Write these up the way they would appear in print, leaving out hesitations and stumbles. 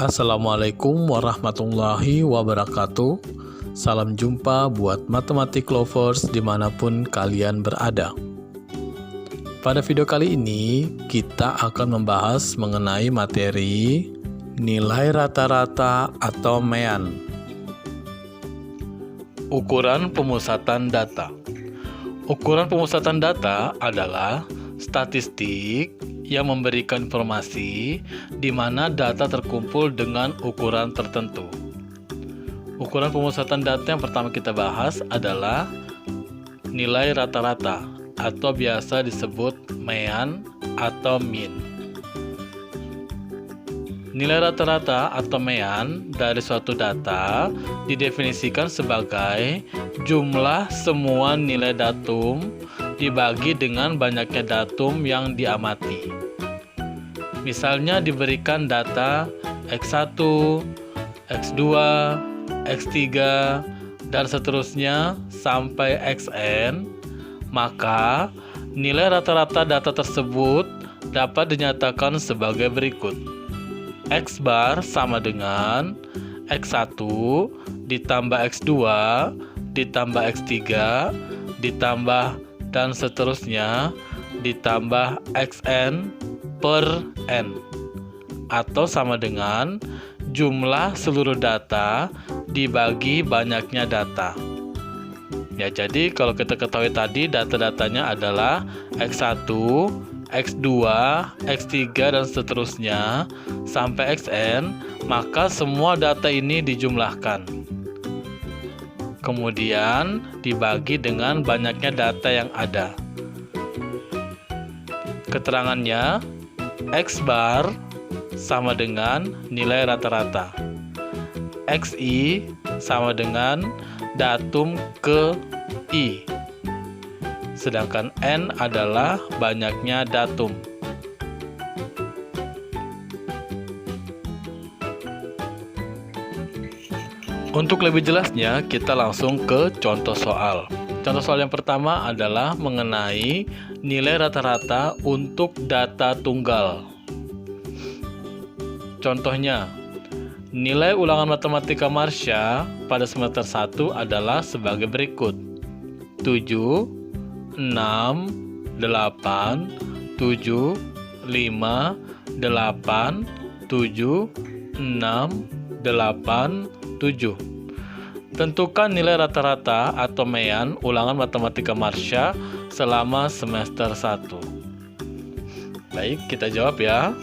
Assalamualaikum warahmatullahi wabarakatuh. Salam jumpa buat matematik lovers dimanapun kalian berada. Pada video kali ini kita akan membahas mengenai materi nilai rata-rata atau MEAN. Ukuran pemusatan data. Ukuran pemusatan data adalah statistik yang memberikan informasi di mana data terkumpul dengan ukuran tertentu. Ukuran pemusatan data yang pertama kita bahas adalah nilai rata-rata atau biasa disebut MEAN atau mean. Nilai rata-rata atau MEAN dari suatu data didefinisikan sebagai jumlah semua nilai datum dibagi dengan banyaknya datum yang diamati. Misalnya diberikan data X1, X2, X3, dan seterusnya sampai Xn, maka nilai rata-rata data tersebut dapat dinyatakan sebagai berikut. X bar sama dengan X1 ditambah X2 ditambah X3 ditambah dan seterusnya ditambah Xn per N, atau sama dengan jumlah seluruh data dibagi banyaknya data. Ya, jadi kalau kita ketahui tadi data-datanya adalah X1, X2, X3 dan seterusnya sampai Xn, maka semua data ini dijumlahkan. Kemudian dibagi dengan banyaknya data yang ada. Keterangannya, X bar sama dengan nilai rata-rata. XI sama dengan datum ke I. Sedangkan N adalah banyaknya datum. Untuk lebih jelasnya, kita langsung ke contoh soal. Contoh soal yang pertama adalah mengenai nilai rata-rata untuk data tunggal. Contohnya, nilai ulangan matematika Marsha pada semester 1 adalah sebagai berikut. 7, 6, 8, 7, 5, 8, 7, 6, 8, 7. Tentukan nilai rata-rata atau MEAN ulangan matematika Marsha selama semester 1. Baik, kita jawab ya.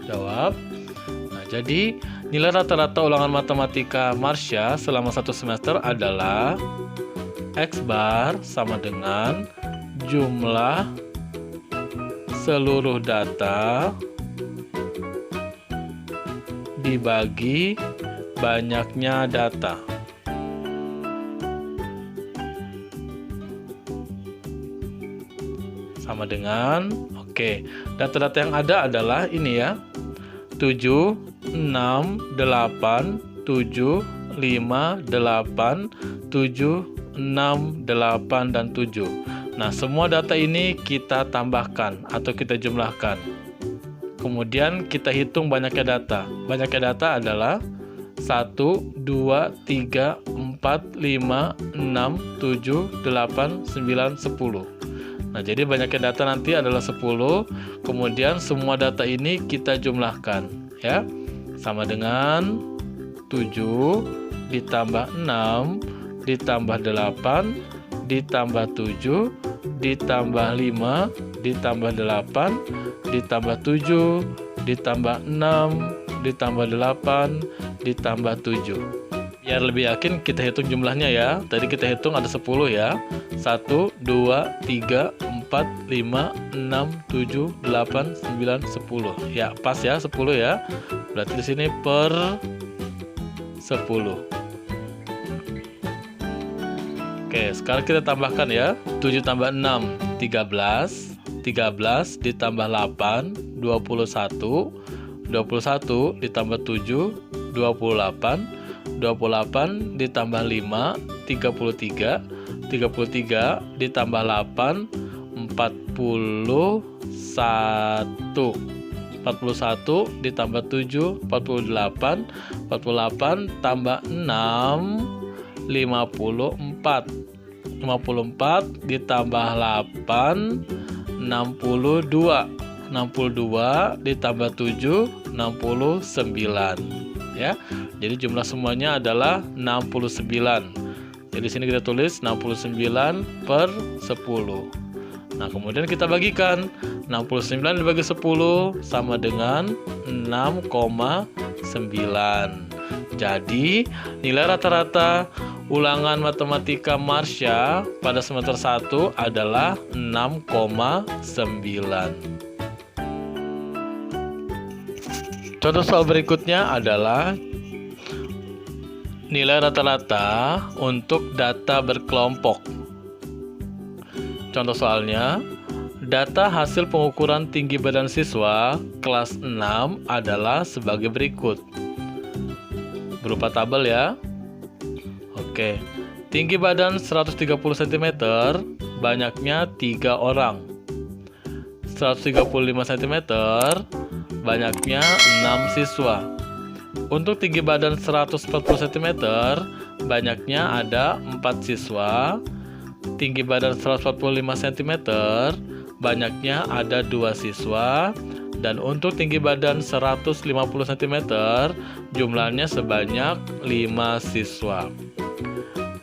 Jawab. Nah, jadi nilai rata-rata ulangan matematika Marsha selama 1 semester adalah X bar sama dengan jumlah seluruh data dibagi banyaknya data. Sama dengan, oke, data-data yang ada adalah ini ya, 7, 6, 8, 7, 5, 8, 7, 6, 8, dan 7. Nah, semua data ini kita tambahkan atau kita jumlahkan. Kemudian kita hitung banyaknya data. Banyaknya data adalah 1, 2, 3, 4, 5, 6, 7, 8, 9, 10. Nah, jadi banyaknya data nanti adalah 10. Kemudian semua data ini kita jumlahkan, ya. Sama dengan 7 ditambah 6 ditambah 8 ditambah 7 ditambah 5 ditambah 8 ditambah 7 ditambah 6 ditambah 8 ditambah 7. Biar lebih yakin kita hitung jumlahnya ya. Tadi kita hitung ada 10 ya. 1, 2, 3, 4, 5, 6, 7, 8, 9, 10. Ya, pas ya 10 ya. Berarti di sini per 10. Oke, sekarang kita tambahkan ya. 7 tambah 6, 13. 13 ditambah 8, 21. 21 ditambah 7, 28. 28 ditambah 5, 33. 33 ditambah 8, 41 ditambah 7, 48. 48 tambah 6, 54. 54 ditambah 8, 62. 62 ditambah 7, 69. Ya. Jadi jumlah semuanya adalah 69. Jadi sini kita tulis 69 per 10. Nah, kemudian kita bagikan. 69 dibagi 10 sama dengan 6,9. Jadi, nilai rata-rata ulangan matematika Marsha pada semester 1 adalah 6,9. Contoh soal berikutnya adalah nilai rata-rata untuk data berkelompok. Contoh soalnya, data hasil pengukuran tinggi badan siswa kelas 6 adalah sebagai berikut. Berupa tabel ya. Oke. Tinggi badan 130 cm, banyaknya 3 orang. 135 cm, banyaknya 6 siswa. Untuk tinggi badan 140 cm, banyaknya ada 4 siswa. Tinggi badan 145 cm, banyaknya ada 2 siswa. Dan untuk tinggi badan 150 cm, jumlahnya sebanyak 5 siswa.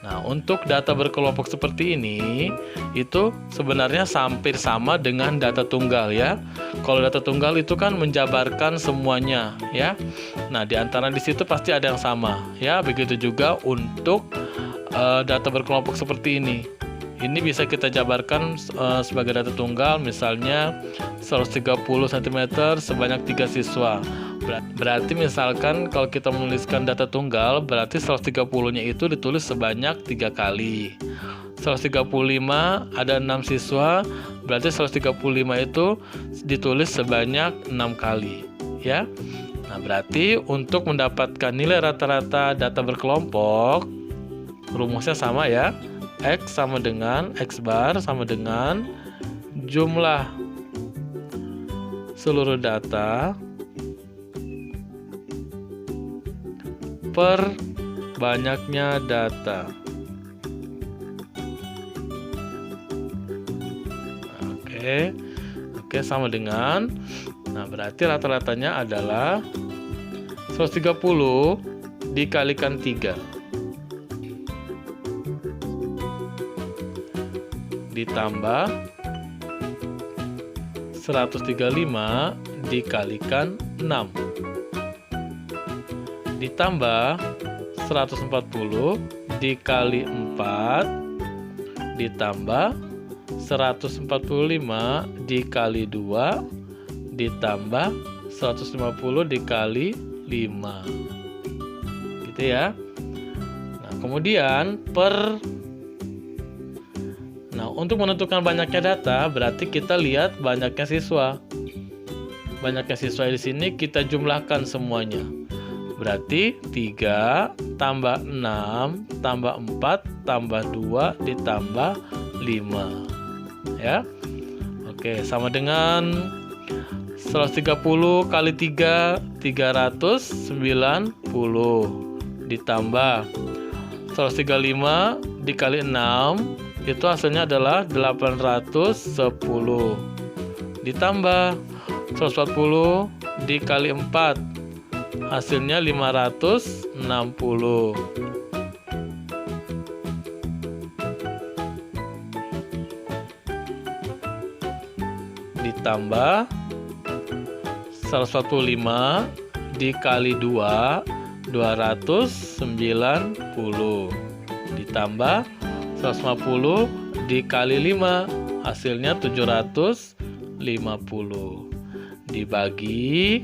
Nah, untuk data berkelompok seperti ini, itu sebenarnya hampir sama dengan data tunggal ya. Kalau data tunggal itu kan menjabarkan semuanya ya. Nah, di antara di situ pasti ada yang sama ya. Begitu juga untuk data berkelompok seperti ini. Ini bisa kita jabarkan sebagai data tunggal, misalnya 130 cm sebanyak 3 siswa. Berarti misalkan kalau kita menuliskan data tunggal, berarti 130-nya itu ditulis sebanyak 3 kali. 135 ada 6 siswa, berarti 135 itu ditulis sebanyak 6 kali, ya. Nah, berarti untuk mendapatkan nilai rata-rata data berkelompok, rumusnya sama ya. X sama dengan X bar sama dengan jumlah seluruh data per banyaknya data. Oke, sama dengan, nah berarti rata-ratanya adalah 130 dikalikan 3 ditambah 135 dikalikan 6 ditambah 140 dikali 4 ditambah 145 dikali 2 ditambah 150 dikali 5 gitu ya. Nah, kemudian untuk menentukan banyaknya data, berarti kita lihat banyaknya siswa. Banyaknya siswa di sini kita jumlahkan semuanya. Berarti 3 tambah 6 tambah 4 tambah 2 ditambah 5. Ya. Oke, sama dengan 130 kali 3, 390 ditambah 135 dikali 6, itu hasilnya adalah 810 ditambah 140 dikali 4, hasilnya 560 ditambah 115 dikali 2, 290 ditambah 150 dikali 5, hasilnya 750 dibagi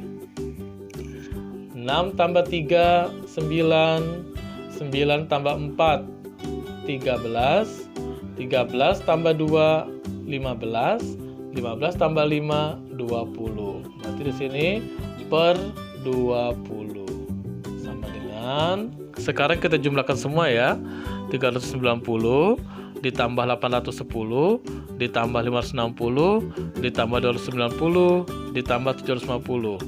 6 tambah 3 9, 9 tambah 4 13, 13 tambah 2 15, 15 tambah 5 20. Berarti di sini per 20 sama dengan, sekarang kita jumlahkan semua ya. 390 ditambah 810 ditambah 560, ditambah 290, ditambah 750.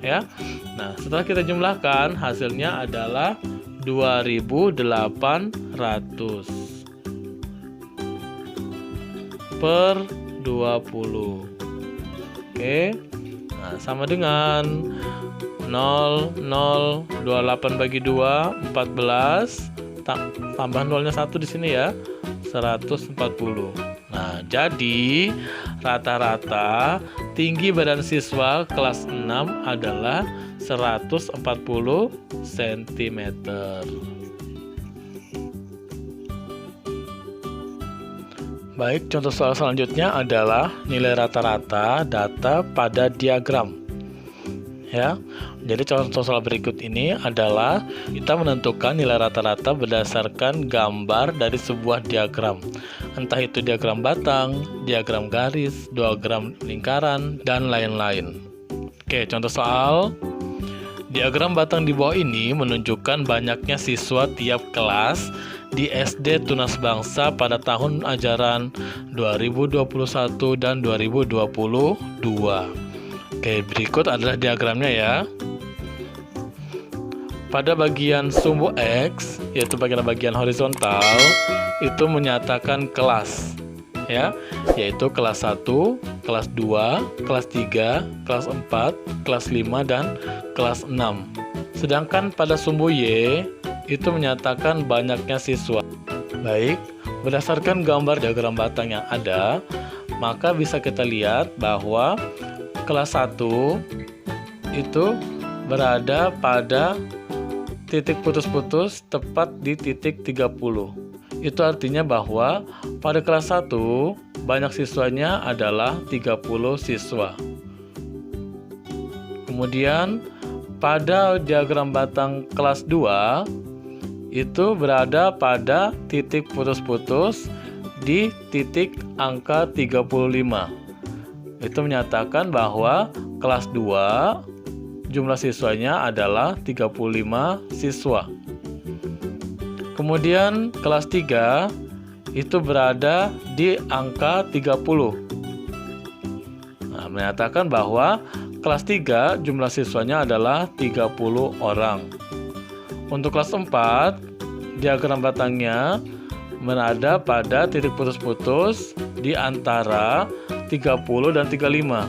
Ya. Nah, setelah kita jumlahkan, hasilnya adalah 2.800 per 20. Oke. Nah, sama dengan 0,028 bagi 2, 14. Tambah nolnya 1 di sini ya, 140. Nah, jadi rata-rata tinggi badan siswa kelas 6 adalah 140 cm. Baik, contoh soal selanjutnya adalah nilai rata-rata data pada diagram. Ya, jadi contoh soal berikut ini adalah kita menentukan nilai rata-rata berdasarkan gambar dari sebuah diagram. Entah itu diagram batang, diagram garis, diagram lingkaran, dan lain-lain. Oke, contoh soal. Diagram batang di bawah ini menunjukkan banyaknya siswa tiap kelas di SD Tunas Bangsa pada tahun ajaran 2021 dan 2022. Oke, berikut adalah diagramnya ya. Pada bagian sumbu X, yaitu bagian horizontal, itu menyatakan kelas, ya, yaitu kelas 1, kelas 2, kelas 3, kelas 4, kelas 5, dan kelas 6. Sedangkan pada sumbu Y, itu menyatakan banyaknya siswa. Baik, berdasarkan gambar diagram batang yang ada, maka bisa kita lihat bahwa kelas 1 itu berada pada titik putus-putus tepat di titik 30. Itu artinya bahwa pada kelas 1 banyak siswanya adalah 30 siswa. Kemudian pada diagram batang kelas 2 itu berada pada titik putus-putus di titik angka 35. Itu menyatakan bahwa kelas 2 jumlah siswanya adalah 35 siswa. Kemudian kelas 3 itu berada di angka 30. Nah, menyatakan bahwa kelas 3 jumlah siswanya adalah 30 orang. Untuk kelas 4, diagram batangnya berada pada titik putus-putus di antara 30 dan 35.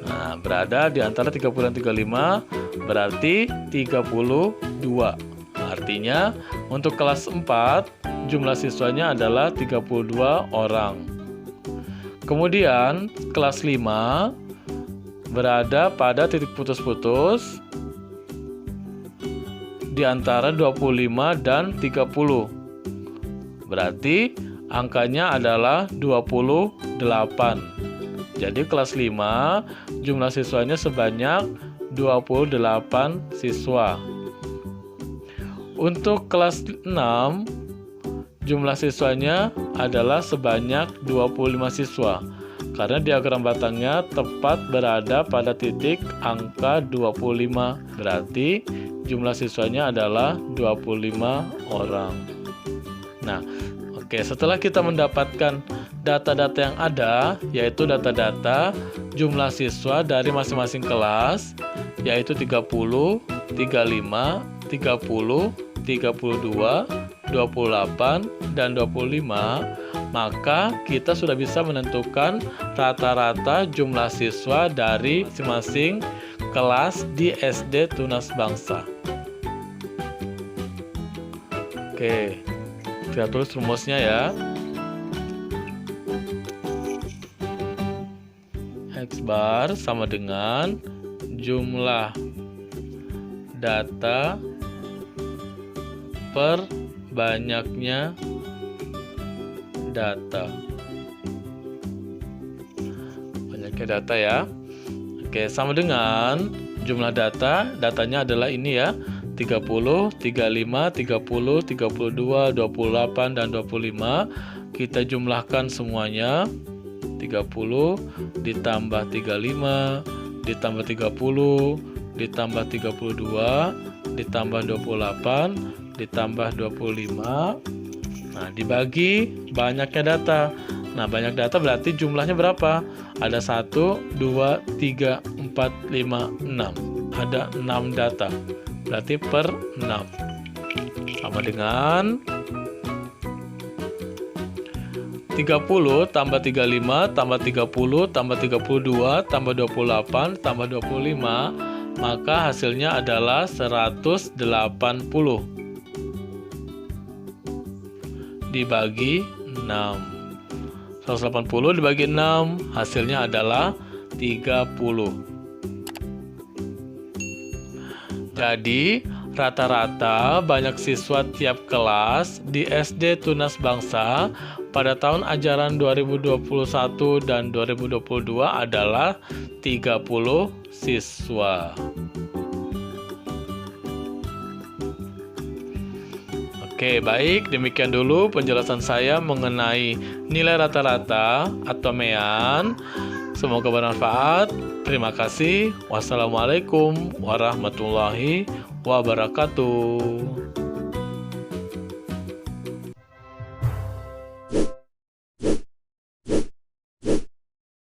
Nah, berada di antara 30 dan 35 berarti 32. Artinya untuk kelas 4 jumlah siswanya adalah 32 orang. Kemudian kelas 5 berada pada titik putus-putus di antara 25 dan 30. Berarti angkanya adalah 28. Jadi kelas 5 jumlah siswanya sebanyak 28 siswa. Untuk kelas 6 jumlah siswanya adalah sebanyak 25 siswa. Karena diagram batangnya tepat berada pada titik angka 25. Berarti jumlah siswanya adalah 25 orang. Nah, oke, setelah kita mendapatkan data-data yang ada, yaitu data-data jumlah siswa dari masing-masing kelas, yaitu 30, 35, 30, 32, 28, dan 25, maka kita sudah bisa menentukan rata-rata jumlah siswa dari masing-masing kelas di SD Tunas Bangsa. Oke, kita tulis rumusnya ya. X bar sama dengan jumlah data per banyaknya data. Banyaknya data ya. Oke, sama dengan jumlah data. Datanya adalah ini ya. 30, 35, 30, 32, 28, dan 25. Kita jumlahkan semuanya. 30 ditambah 35 ditambah 30 ditambah 32 ditambah 28 ditambah 25. Nah, dibagi banyaknya data. Nah, banyak data berarti jumlahnya berapa? Ada 1, 2, 3, 4, 5, 6. Ada 6 data. Berarti per 6. Sama dengan 30 tambah 35 tambah 30 tambah 32 tambah 28 tambah 25, maka hasilnya adalah 180 dibagi 6. 180 dibagi 6 hasilnya adalah 30. Jadi rata-rata banyak siswa tiap kelas di SD Tunas Bangsa pada tahun ajaran 2021 dan 2022 adalah 30 siswa. Oke, baik, demikian dulu penjelasan saya mengenai nilai rata-rata atau MEAN. Semoga bermanfaat. Terima kasih. Wassalamualaikum warahmatullahi wabarakatuh.